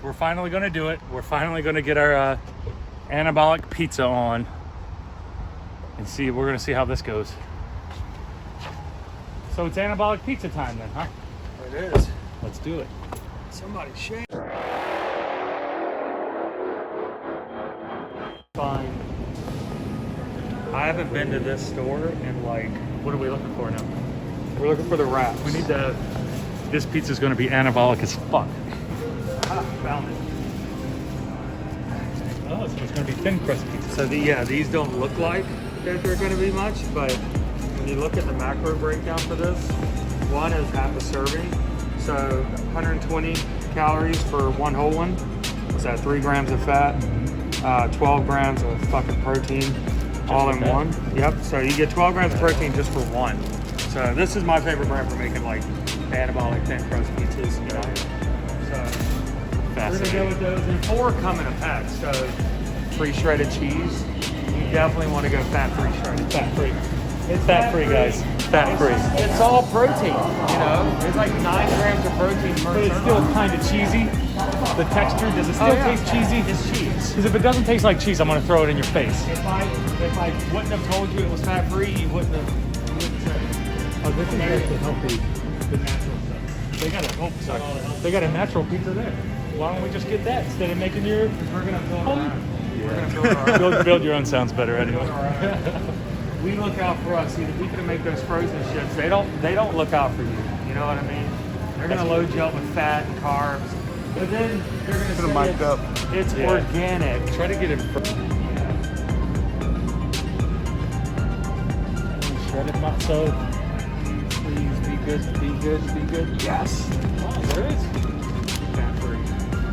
we're finally gonna do it. We're finally gonna get our anabolic pizza on and see. We're gonna see how this goes. So it's anabolic pizza time then, huh? It is. Let's do it. Somebody shake. Fine. I haven't been to this store in like, What are we looking for now? we're looking for the wraps. We need to. This pizza's gonna be anabolic as fuck. Found it. Oh, so it's gonna be thin crust pizza. So these don't look like that they're going to be much, but when you look at the macro breakdown for this, one is half a serving, so 120 calories for one whole one. What's that? 3 grams of fat, 12 grams of fucking protein, all in one. Yep. So you get 12 grams of protein just for one. So this is my favorite brand for making like anabolic thin crust pizzas. You know. So we're gonna go with those, and 4 come in a pack. So pre-shredded cheese. You definitely want to go fat-free shredded. Fat-free. It's fat-free, guys. Fat-free. It's all protein, you know. It's like 9 grams of protein per But it's serving. still kind of cheesy. The texture, does it still taste cheesy? It's cheese. Because if it doesn't taste like cheese, I'm gonna throw it in your face. If I wouldn't have told you it was fat-free, you wouldn't say. Oh, this is actually healthy. The natural stuff. They got they got a natural pizza there. Why don't we just get that instead of making your? We're gonna build home? our own. We're gonna build our own. Build your own sounds better anyway. We look out for us. See, we can make those frozen shits. They don't look out for you. You know what I mean? They're gonna load you up with fat and carbs, but then they're gonna say it's organic. Try to get it. Shredded matzo. Please be good, be good, be good. Yes. Oh, there it is. Fat-free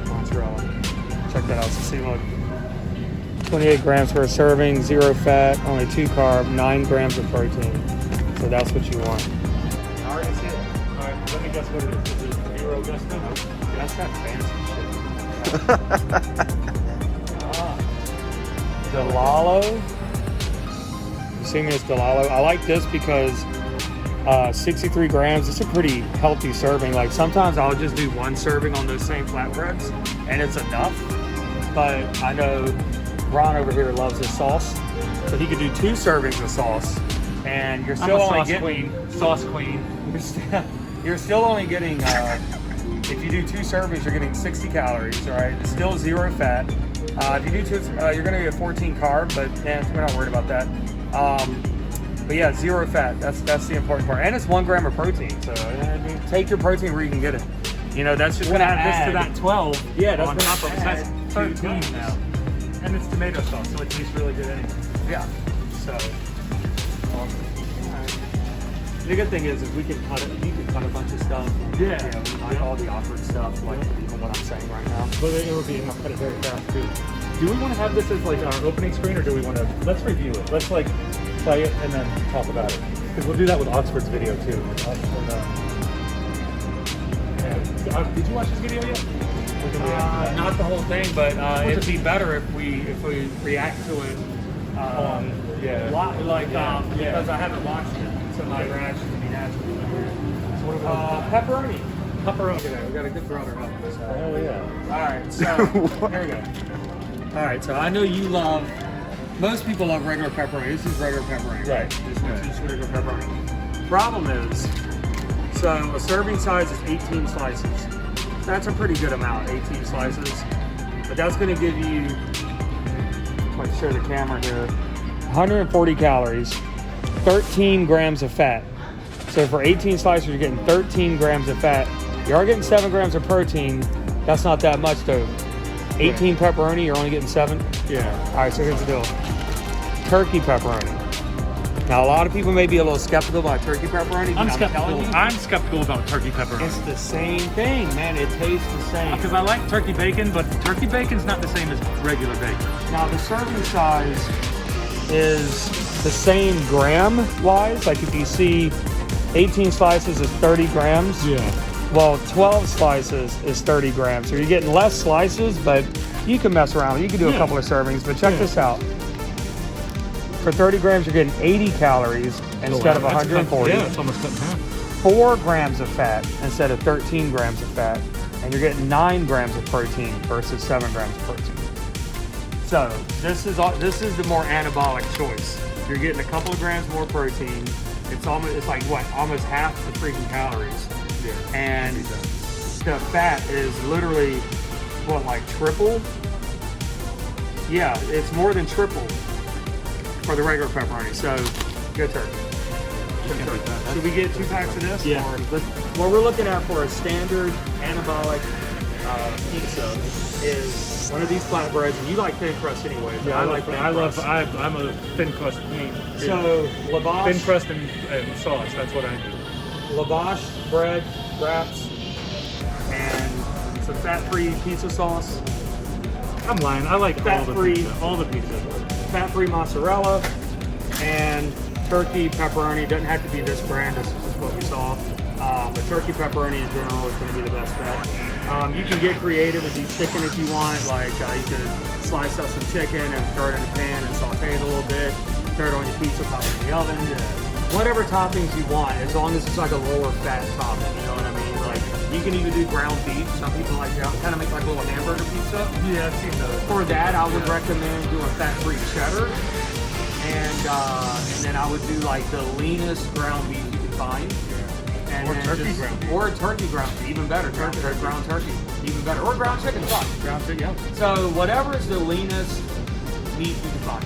mozzarella. Check that out. So see, look. 28 grams per serving, 0 fat, only 2 carb, 9 grams of protein. So that's what you want. I already see it. All right, let me guess what it is. Is it Zero Gusto? That's that fancy shit. Delalo. You see me as Delalo. I like this because 63 grams. It's a pretty healthy serving. Like sometimes I'll just do 1 serving on those same flatbreads, and it's enough. But I know Ron over here loves his sauce, so he could do 2 servings of sauce, and you're still only getting Sauce queen. You're still only getting. If you do 2 servings, you're getting 60 calories. All right, it's still 0 fat. If you do 2, you're gonna get 14 carb, but we're not worried about that. But yeah, 0 fat. That's the important part, and it's 1 gram of protein. So take your protein where you can get it. You know, that's just gonna add This to that 12. Yeah, that's on gonna top of it. add That's 13 now. And it's tomato sauce, so it tastes really good anyway. Yeah. So. The good thing is we can cut it. You can cut a bunch of stuff. Yeah. Not all the awkward stuff, like even what I'm saying right now. But it would be enough to cut it very fast too. Do we want to have this as like our opening screen, or do we want to? Let's review it. Let's like play it and then talk about it, because we'll do that with Oxford's video too. Did you watch his video yet? Not the whole thing, but it'd be better if we react to it. Because I haven't watched it, so my reaction would be natural. So what about Pepperoni. pepperoni? Okay, we got a good brother helping us out. Oh yeah. All right, so here we go. All right, so I know you love. Most people love regular pepperoni. This is regular pepperoni. Right. This is regular pepperoni. Problem is, so a serving size is 18 slices. That's a pretty good amount, 18 slices. But that's going to give you, if I can show the camera here, 140 calories, 13 grams of fat. So for 18 slices, you're getting 13 grams of fat. You are getting 7 grams of protein. That's not that much though. 18 pepperoni, you're only getting 7? Yeah. All right, so here's the deal. Turkey pepperoni. Now, a lot of people may be a little skeptical about turkey pepperoni. I'm telling you, skeptical about turkey pepperoni. it's the same thing, man. It tastes the same. Because I like turkey bacon, but turkey bacon's not the same as regular bacon. Now, the serving size is the same gram-wise. Like if you see 18 slices is 30 grams. Yeah. Well, 12 slices is 30 grams. So you're getting less slices, but you can mess around. You can do a couple of servings, but check this out. For 30 grams, you're getting 80 calories instead of 140. Yeah, it's almost cut in half. 4 grams of fat instead of 13 grams of fat. and you're getting 9 grams of protein versus 7 grams of protein. So this is the more anabolic choice. You're getting a couple of grams more protein. It's like what, almost half the freaking calories. Yeah. And the fat is literally what, like triple? Yeah, it's more than triple for the regular pepperoni. So good turkey. Should we get 2 packs of this? Yeah. What we're looking at for a standard anabolic pizza is one of these flatbreads, and you like thin crust anyway. Yeah, I like thin crust. I'm a thin crust queen. So lavash, Thin crust and sauce, that's what I do. lavash bread wraps and some fat-free pizza sauce, I'm lying, I like Fat-free. all the pizza. fat-free mozzarella, and turkey pepperoni. Doesn't have to be this brand, this is just what we saw. But turkey pepperoni in general is going to be the best bet. You can get creative with these chicken if you want. Like you could slice up some chicken and throw it in the pan and saute it a little bit. Throw it on your pizza, pop it in the oven. Whatever toppings you want, as long as it's like a lower fat topping. You know what I mean? Like you can even do ground beef. Some people like to kind of make like a little hamburger pizza. Yeah, I've seen those. For that, I would recommend doing fat-free cheddar. And then I would do like the leanest ground beef you can find. And Or then turkey ground beef. Or turkey ground beef, even better. Ground turkey, even better. Or ground chicken, fine. Ground chicken, yeah. So whatever is the leanest meat you can find.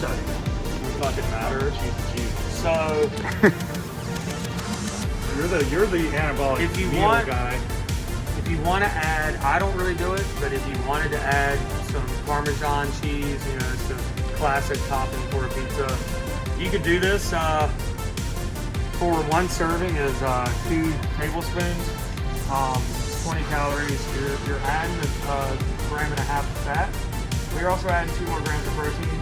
So It fucking matter. Jesus. So You're the anabolic if you meal want, guy. if you want to add, I don't really do it, but if you wanted to add some Parmesan cheese, you know, it's a classic topping for a pizza. You could do this. For one serving is 2 tablespoons. It's 20 calories. You're adding a gram and a half of fat. We're also adding 2 more grams of protein.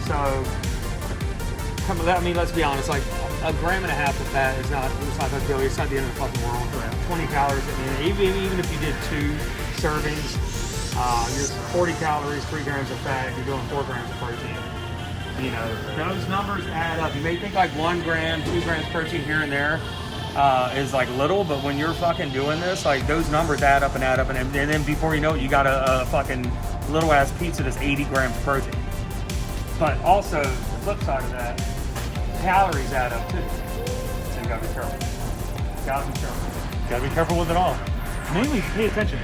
So, I mean, let's be honest. Like a gram and a half of fat is not. It's not gonna kill you. It's not the end of the fucking world. 20 calories. I mean, even if you did 2 servings, you're 40 calories, 3 grams of fat. You're doing 4 grams of protein. You know, those numbers add up. You may think like 1 gram, 2 grams protein here and there is like little, but when you're fucking doing this, like those numbers add up, and then before you know it, you got a fucking little ass pizza that's 80 grams of protein. But also, the flip side of that, calories add up too. So you gotta be careful. Gotta be careful with it all. Mainly pay attention.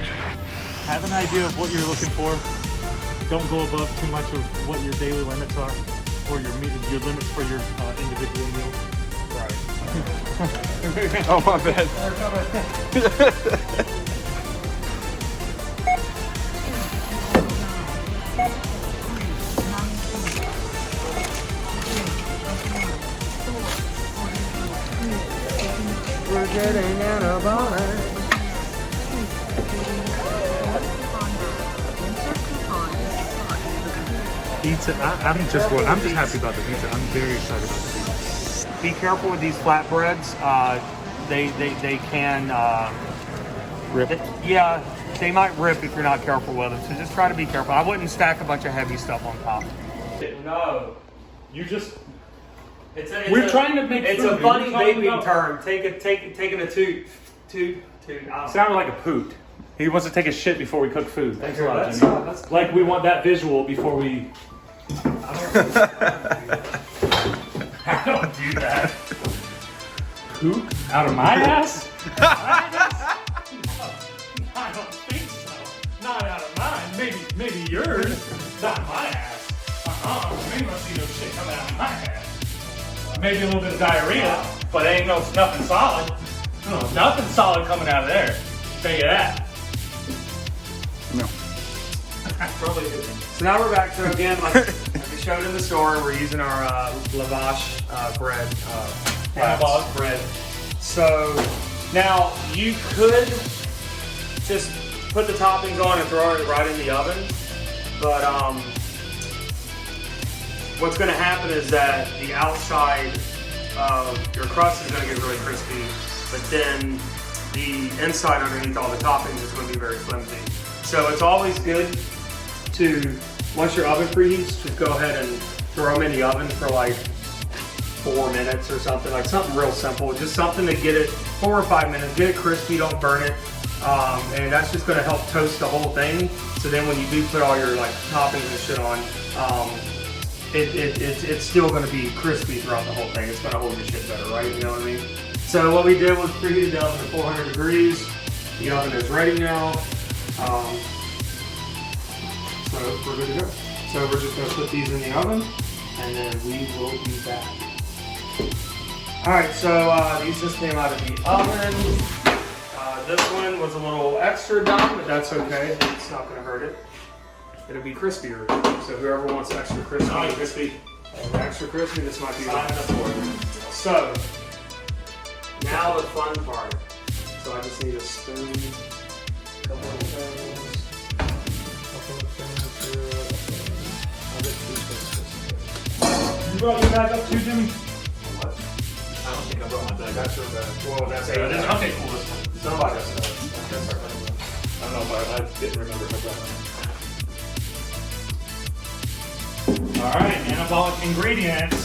Have an idea of what you're looking for. Don't go above too much of what your daily limits are, or your limits for your individual meals. Right. Oh, my bad. We're getting anabolic. Pizza. I'm just happy about the pizza. I'm very excited about the pizza. Be careful with these flatbreads. They can Rip. Yeah, they might rip if you're not careful with them. So just try to be careful. I wouldn't stack a bunch of heavy stuff on top. No, You just. we're trying to make It's food. a funny We're talking vaping about- term. Taking a toot. Sounded like a poot. He wants to take a shit before we cook food. Thanks a lot, That's- Jimmy. that's- Like we want that visual before we. I don't do that. Poop out of my ass? I don't think so. Not out of mine. Maybe yours. Not my ass. Maybe must be no shit coming out of my ass. Maybe a little bit of diarrhea, but ain't nothing solid. No, nothing solid coming out of there. Tell you that. No. So now we're back to again, like we showed in the store, we're using our lavash bread, Anabolic bread. So now you could just put the toppings on and throw it right in the oven, but what's going to happen is that the outside of your crust is going to get really crispy, but then the inside underneath all the toppings is going to be very flimsy. So it's always good to, once your oven preheats, just go ahead and throw them in the oven for like 4 minutes or something, like something real simple, just something to get it 4 or 5 minutes, get it crispy, don't burn it, And that's just gonna help toast the whole thing. So then when you do put all your like toppings and shit on, it's still gonna be crispy throughout the whole thing. It's gonna hold your shit better, right? You know what I mean? So what we did was preheated the oven to 400 degrees. The oven is ready now. So we're good to go. So we're just gonna put these in the oven and then we will be back. All right, so these just came out of the oven. This one was a little extra done, but that's okay. It's not gonna hurt it. It'll be crispier. So whoever wants extra crispy, extra crispy, this might be right for you. So now the fun part. So I just need a spoon, a couple of things here. I'll get 2 spoons. You brought your bag up too, Jimmy? What? I don't think I brought my bag. That's your bag. Well, that's Okay, it. okay, cool. Somebody does. I don't know, but I didn't remember if I brought mine. All right, anabolic ingredients.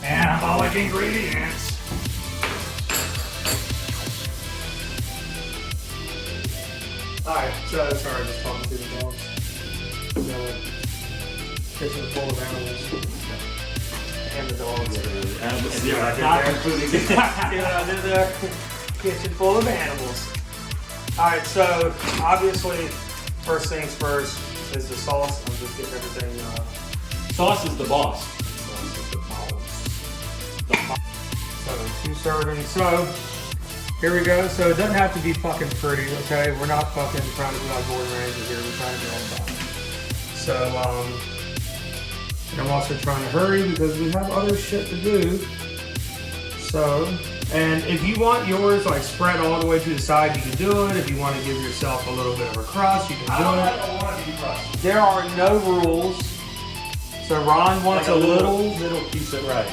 Anabolic ingredients. Alright, so sorry, just talking to the dogs. Kitchen full of animals. And the dogs. Not including See what I did there? Kitchen full of animals. Alright, so obviously, first things first is the sauce. I'm just getting everything. Sauce is the boss. So 2 servings. So here we go. So it doesn't have to be fucking pretty, okay? We're not fucking trying to be like Gordon Ramsay here. We're trying to be on top. So and I'm also trying to hurry because we have other shit to do. So, and if you want yours like spread all the way to the side, you can do it. If you want to give yourself a little bit of a crust, you can do it. I don't want it to be crusty. There are no rules. So Ron wants Like a little piece of right.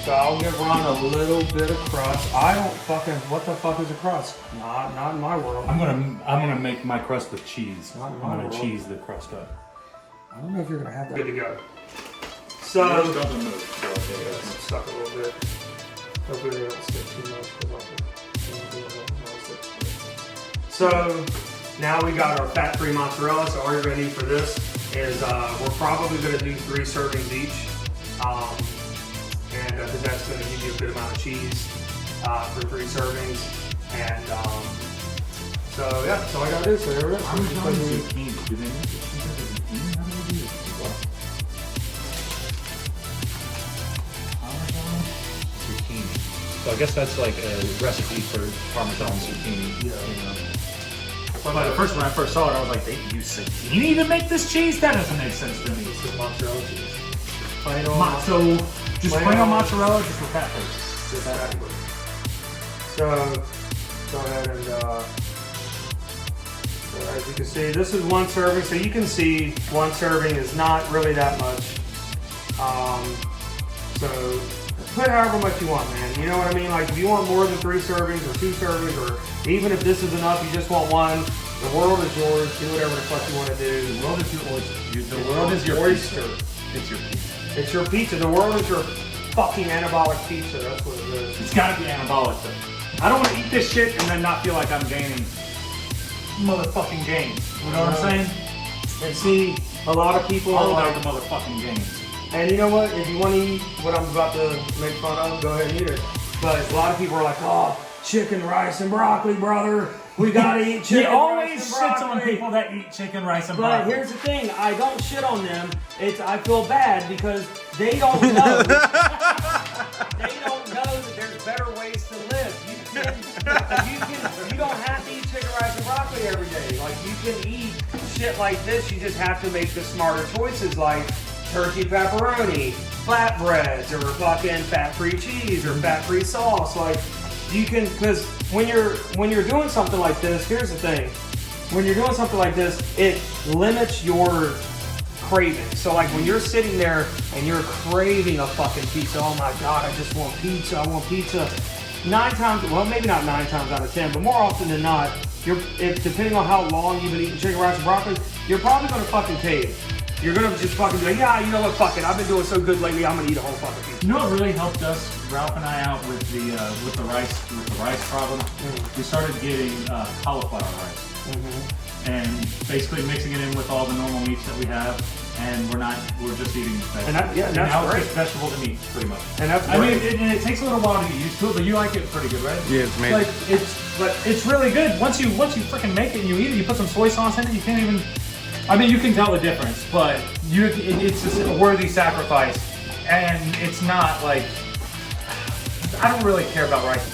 So I'll give Ron a little bit of crust. I don't fucking, what the fuck is a crust? Not in my world. I'm gonna make my crust with cheese. Not in I'm my gonna world. cheese the crust up. I don't know if you're gonna have that. Good to go. So, Doesn't move. stuck a little bit. Hopefully they don't stick too much. So now we got our fat-free mozzarella. So all you're gonna need for this is we're probably gonna do 3 servings each. And because that's gonna give you a good amount of cheese for 3 servings. And so yeah, that's all I gotta do. So there we go. I'm enjoying zucchini. Do they make the cheese out of zucchini? How do they do it? Zucchini. So I guess that's like a recipe for Parmesan zucchini. Yeah. You know. Well, the first when I first saw it, I was like, they use zucchini to make this cheese? That doesn't make sense to me. This is mozzarella cheese. Plain old mozzarella, just with fat first. Exactly. So go ahead and so as you can see, this is 1 serving. So you can see 1 serving is not really that much. So put however much you want, man. You know what I mean? Like if you want more than 3 servings or 2 servings, or even if this is enough, you just want 1. The world is yours. Do whatever the fuck you want to do. The world is your oyster. The world is your oyster. It's your pizza. It's your pizza. The world is your fucking anabolic pizza. That's what it is. It's gotta be anabolic though. I don't want to eat this shit and then not feel like I'm gaining motherfucking gains. You know what I'm saying? And see, a lot of people All are about like, the motherfucking gains. and you know what? If you want to eat what I'm about to make fun of, go ahead and eat it. But a lot of people are like, oh, chicken, rice, and broccoli, brother. We gotta eat chicken, He always rice, and shits on broccoli. people that eat chicken, rice, and But broccoli. here's the thing, I don't shit on them. I feel bad because they don't know. They don't know that there's better ways to live. You don't have to eat chicken, rice, and broccoli every day. Like you can eat shit like this. You just have to make the smarter choices, like turkey pepperoni, flatbreads, or fucking fat-free cheese or fat-free sauce. Like you can, because when you're doing something like this, here's the thing. When you're doing something like this, it limits your craving. So like when you're sitting there and you're craving a fucking pizza, oh my God, I just want pizza, I want pizza. 9 times, well maybe not 9 times out of 10, but more often than not, depending on how long you've been eating chicken, rice, and broccoli, you're probably gonna fucking cave. You're gonna just fucking be like, yeah, you know what, fuck it. I've been doing so good lately, I'm gonna eat a whole fucking pizza. You know what really helped us, Ralph and I, out with the rice problem? We started getting cauliflower rice. And basically mixing it in with all the normal meats that we have, and we're just eating vegetables. And that's now great. it's just vegetables and meat, pretty much. And that's I mean, great. it takes a little while to get used to it, but you like it pretty good, right? Yeah, it's amazing. But it's really good. Once you freaking make it and you eat it, you put some soy sauce in it, you can't even. I mean, you can tell the difference, but it's just a worthy sacrifice, and it's not like I don't really care about rice.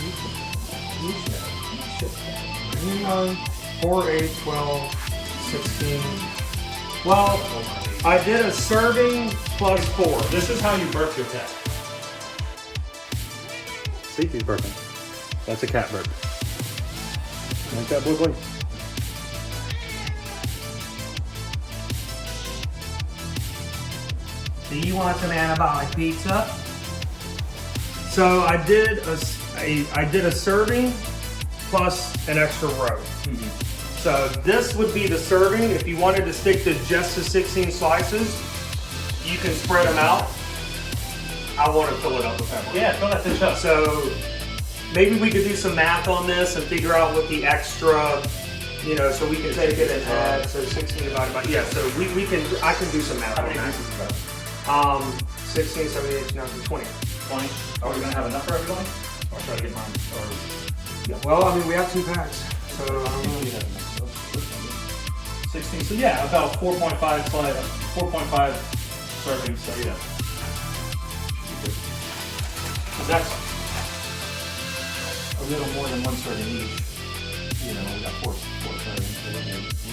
4, 8, 12, 16. Well, I did a serving plus 4. This is how you birth your cat. See, he's burping. That's a cat burp. Like that, boy? Do you want some anabolic pizza? So I did a serving plus an extra row. So this would be the serving. If you wanted to stick to just the 16 slices, you can spread them out. I want to fill it up with pepperoni. Yeah, fill that fish up. So maybe we could do some math on this and figure out what the extra, you know, so we can take it and add, so 16 divided by, yeah, so I can do some math on that. 16, 78, 19, 20. 20. Are we gonna have enough for everybody? Or try to get mine? Or Yeah, well, I mean, we have 2 packs, so I don't know. 16. So yeah, about 4.5 servings. So yeah. That's a little more than 1 serving each. You know, we got 4 servings. So we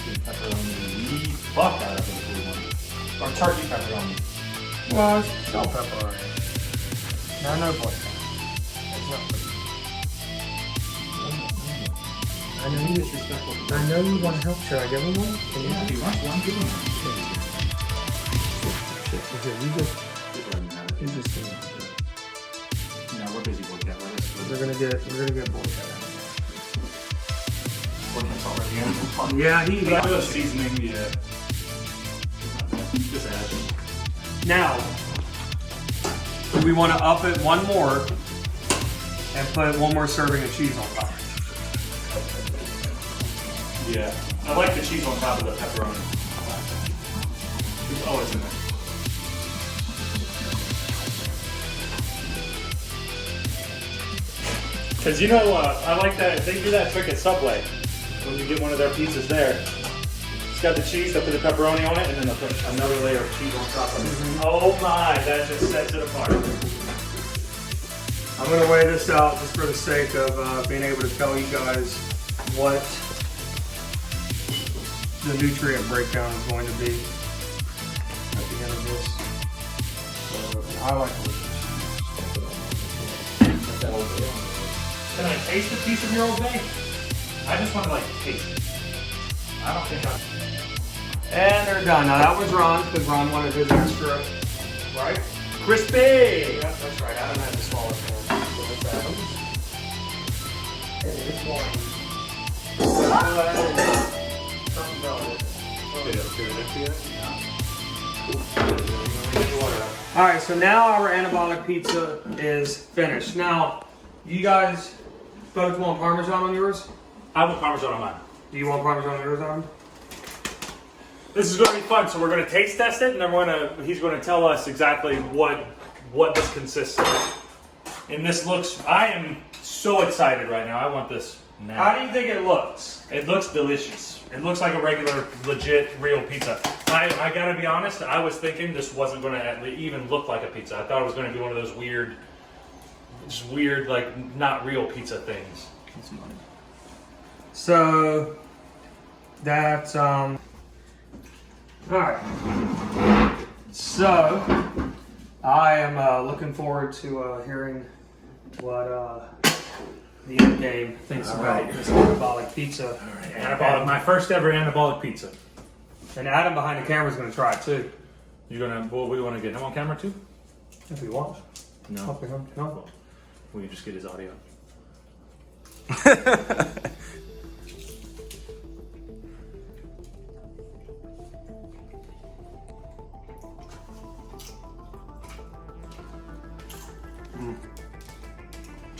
can pepperoni the fuck out of it if we want. Or turkey pepperoni. Well, it's no pepperoni. No boy. I know you disrespectful. I know you want to help. Should I give him one? Can you? Yeah, if you want one, give them You just No, we're busy boy cat. we're gonna get boy cat. Already in. Yeah, he. But after the seasoning, yeah. Just add. Now, do we want to up it one more and put 1 more serving of cheese on top? Yeah. I like the cheese on top of the pepperoni. It's always in there. Because you know, I like that, they do that trick at Subway. When you get one of their pizzas there. It's got the cheese, they'll put the pepperoni on it, and then they'll put another layer of cheese on top of it. Oh my, that just sets it apart. I'm gonna weigh this out just for the sake of being able to tell you guys what the nutrient breakdown is going to be at the end of this. So, and I like Can I taste a piece of your Old Bay? I just want to like taste it. I don't think I... And they're done. Now that was Ron, because Ron wanted his extra, right? Crispy! Yeah, that's right. Adam had the smallest one. So that's Adam. Hey, it's one. Alright, so now our anabolic pizza is finished. Now, you guys both want Parmesan on yours? I want Parmesan on mine. Do you want Parmesan on yours, Adam? This is going to be fun. So we're going to taste test it, and then he's going to tell us exactly what this consists of. And this looks, I am so excited right now. I want this now. How do you think it looks? It looks delicious. It looks like a regular, legit, real pizza. I got to be honest, I was thinking this wasn't going to even look like a pizza. I thought it was going to be one of those weird, like, not real pizza things. So, that's, all right. So, I am looking forward to hearing what the end game thinks about this anabolic pizza. Anabolic, my first ever anabolic pizza. And Adam behind the camera is going to try it too. We want to get him on camera too? If he wants. No. No. We just get his audio.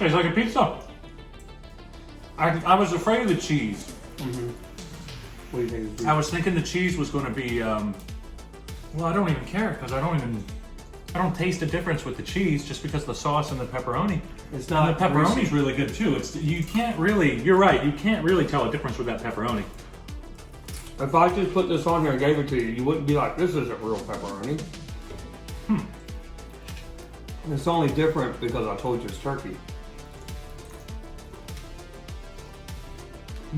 Tastes like a pizza. I was afraid of the cheese. What do you think? I was thinking the cheese was going to be, well, I don't even care because I don't taste the difference with the cheese just because the sauce and the pepperoni. It's not. And the pepperoni's really good too. You can't really, you're right, you can't really tell a difference with that pepperoni. If I just put this on here and gave it to you, you wouldn't be like, this isn't real pepperoni. It's only different because I told you it's turkey.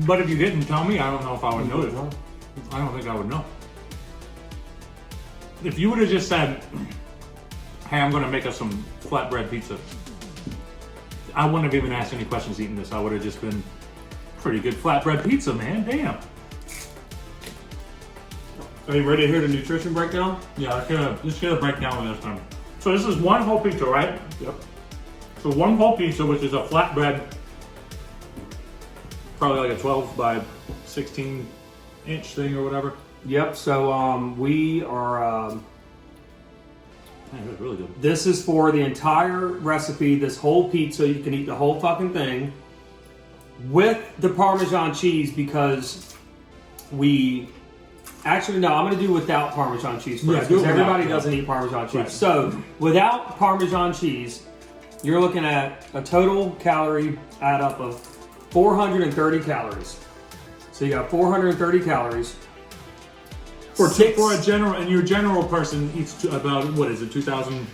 But if you didn't tell me, I don't know if I would know it. I don't think I would know. If you would have just said, hey, I'm going to make us some flatbread pizza, I wouldn't have even asked any questions eating this. I would have just been pretty good flatbread pizza, man. Damn. Are you ready to hear the nutrition breakdown? Yeah, let's get a breakdown on this time. So this is one whole pizza, right? Yep. So one whole pizza, which is a flatbread, probably like a 12 by 16 inch thing or whatever. Yep. So we are. Man, it was really good. This is for the entire recipe. This whole pizza, you can eat the whole fucking thing with the Parmesan cheese because we. Actually, no, I'm going to do without Parmesan cheese first. Yeah, do it because without, everybody yeah. doesn't eat Parmesan cheese. Right. So, without Parmesan cheese, you're looking at a total calorie add up of 430 calories. So, you got 430 calories. For a general, and your general person eats about, what is it, 2,000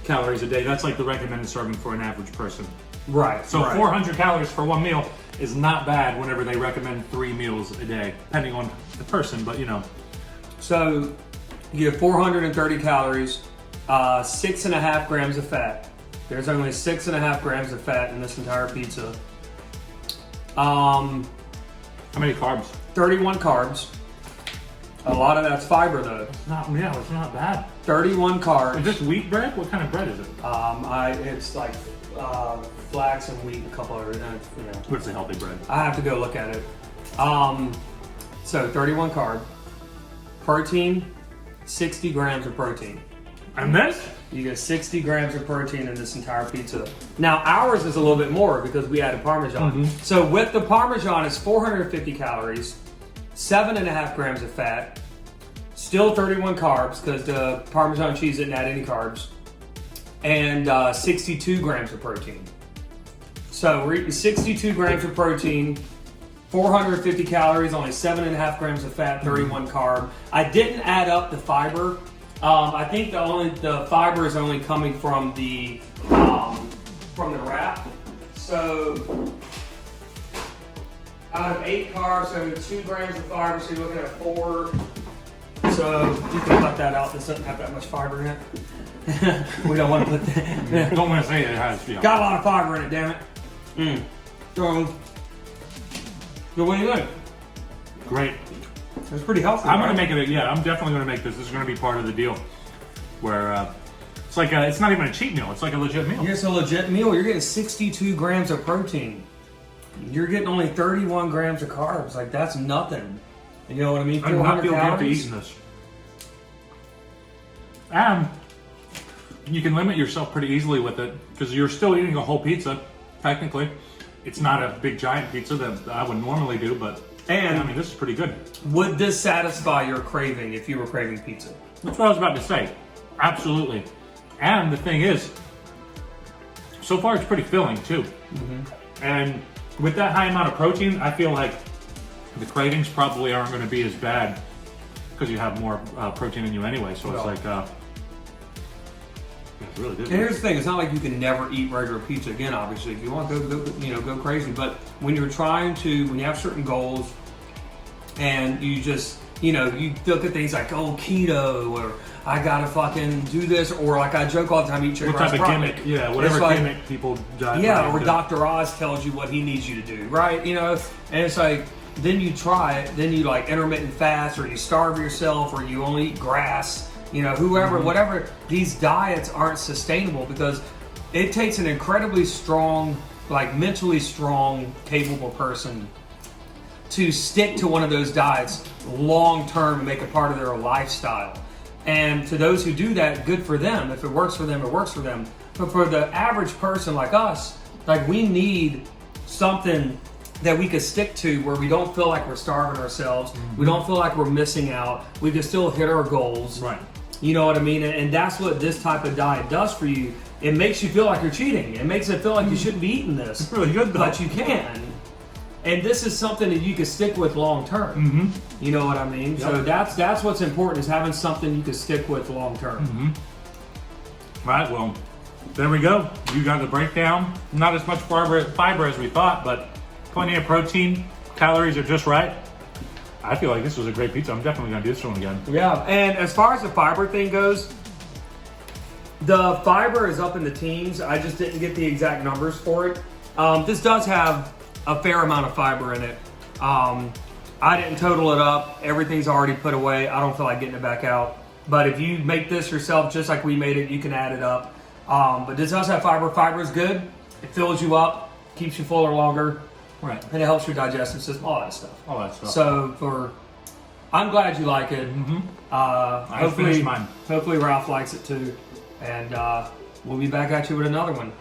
calories a day. That's like the recommended serving for an average person. Right. So right. 400 calories for one meal is not bad whenever they recommend 3 meals a day, depending on the person, but you know. So you have 430 calories, 6.5 grams of fat. There's only 6.5 grams of fat in this entire pizza. How many carbs? 31 carbs. A lot of that's fiber though. It's not bad. 31 carbs. Is this wheat bread? What kind of bread is it? It's like flax and wheat, and a couple other. You know. What's a healthy bread? I have to go look at it. So 31 carb, protein, 60 grams of protein. And this? You get 60 grams of protein in this entire pizza. Now ours is a little bit more because we added Parmesan. So with the Parmesan, it's 450 calories, 7.5 grams of fat, still 31 carbs because the Parmesan cheese didn't add any carbs, and 62 grams of protein. So we're eating 62 grams of protein, 450 calories, only 7.5 grams of fat, 31 carb. I didn't add up the fiber. I think the fiber is only coming from the wrap. So out of 8 carbs, so 2 grams of fiber, so you're looking at 4. So you can cut that out. This doesn't have that much fiber in it. We don't want to put that. Don't want to say it has. Yeah. Got a lot of fiber in it, damn it. So what do you think? Great. It's pretty healthy. I'm right? gonna make it. Yeah, I'm definitely gonna make this. This is gonna be part of the deal, where it's like it's not even a cheat meal. It's like a legit meal. It's a legit meal. You're getting 62 grams of protein. You're getting only 31 grams of carbs. Like that's nothing. You know what I mean? I do not feel guilty calories. eating this. And you can limit yourself pretty easily with it because you're still eating a whole pizza. Technically, it's not a big giant pizza that I would normally do, but I mean this is pretty good. Would this satisfy your craving if you were craving pizza? That's what I was about to say. Absolutely. And the thing is, so far it's pretty filling too. And with that high amount of protein, I feel like the cravings probably aren't going to be as bad because you have more protein in you anyway. So it's like, it's really good. And here's the thing: it's not like you can never eat regular pizza again. Obviously, if you want to go crazy. But when you're when you have certain goals, and you just, you look at things like, oh, keto, or I gotta fucking do this, or like I joke all the time, eat chicken what rice type of broccoli. gimmick? Yeah, whatever like, gimmick people dive yeah, or into. Dr. Oz tells you what he needs you to do, right? And it's like, then you try it, then you like intermittent fast, or you starve yourself, or you only eat grass, whatever. These diets aren't sustainable because it takes an incredibly strong, like mentally strong, capable person to stick to one of those diets long term and make it part of their lifestyle. And to those who do that, good for them. If it works for them, it works for them. But for the average person like us, Like we need something that we could stick to where we don't feel like we're starving ourselves. We don't feel like we're missing out. We can still hit our goals. Right. You know what I mean? And that's what this type of diet does for you. It makes you feel like you're cheating. It makes it feel like you shouldn't be eating this. It's really good though. But you can. And this is something that you can stick with long term. You know what I mean? Yep. So that's what's important, is having something you can stick with long term. Right, well, there we go. You got the breakdown. Not as much fiber as we thought, but plenty of protein. Calories are just right. I feel like this was a great pizza. I'm definitely gonna do this one again. Yeah, and as far as the fiber thing goes, the fiber is up in the teens. I just didn't get the exact numbers for it. This does have a fair amount of fiber in it. I didn't total it up. Everything's already put away. I don't feel like getting it back out. But if you make this yourself, just like we made it, you can add it up. But this does have fiber. Fiber is good. It fills you up, keeps you fuller longer, Right. and it helps your digestive system, all that stuff. All that stuff. So I'm glad you like it. finished mine. Hopefully Ralph likes it too. And we'll be back at you with another one.